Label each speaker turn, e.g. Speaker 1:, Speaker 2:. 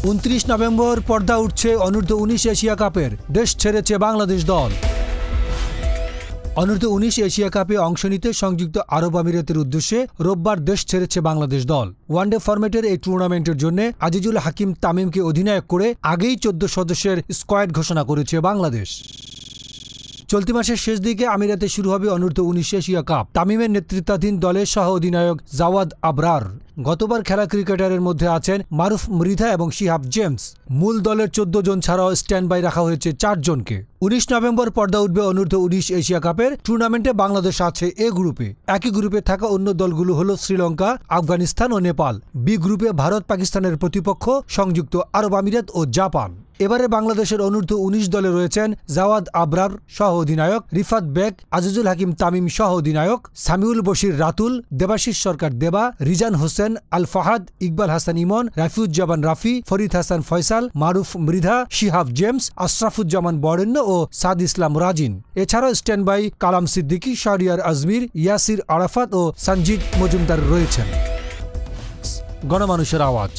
Speaker 1: 29 November পর্দা উঠছে অনূর্ধ্ব-19 Asia কাপের। দেশ ছেড়েছে বাংলাদেশ দল। অনূর্ধ্ব-19 এশিয়া কাপে অংশ নিতে সংযুক্ত আরব আমিরাতের উদ্দেশ্যে রোববার দেশ ছেড়েছে বাংলাদেশ দল। ওয়ানডে ফরম্যাটের এই টুর্নামেন্টের জন্য আজিজুল হাকিম তামিমকে অধিনায়ক করে আগেই 14 সদস্যের স্কোয়াড ঘোষণা করেছে বাংলাদেশ। চলতি মাসের শেষ দিকে আমিরাতে শুরু হবে অনূর্ধ্ব-19 এশিয়া কাপ। তামিমের নেতৃত্বাধীন দলের সহ অধিনায়ক জাওয়াদ আবরার। গতবার খেলা ক্রিকেটারের মধ্যে আছেন মারুফ মৃধা এবং শিহাব জেমস। মূল দলের 14 জন ছাড়াও স্ট্যান্ড বাই রাখা হয়েছে 4 জনকে। 19 নভেম্বর পর্দা উঠবে অনূর্ধ্ব-19 এশিয়া কাপের টুর্নামেন্টে। বাংলাদেশ আছে এ গ্রুপে। একই গ্রুপে থাকা অন্য দলগুলো হল শ্রীলঙ্কা, আফগানিস্তান ও নেপাল। বি গ্রুপে ভারত, পাকিস্তানের প্রতিপক্ষ সংযুক্ত আরব আমিরাত ও জাপান। এবারে বাংলাদেশের অনূর্ধ্ব-19 দলে রয়েছেন জাওয়াদ আবরার সহ অধিনায়ক, রিফাত বেগ, আজিজুল হাকিম তামিম সহ অধিনায়ক, সামিউল বশির রাতুল, দেবাশিস সরকার দেবা, রিজান হোসেন, আল ফাহাদ, ইকবাল হাসান ইমন, রাফিউজ্জামান রাফি, ফরিদ হাসান ফয়সাল, মারুফ মৃধা, শিহাব জেমস, আশরাফুজ্জামান বরেণ্য ও সাদ ইসলাম রাজিন। এছাড়াও স্ট্যান্ড বাই কালাম সিদ্দিকী, শাহরিয়ার আজমির, ইয়াসির আরাফাত ও সঞ্জিদ মজুমদার রয়েছেন। গণমানুষের আওয়াজ।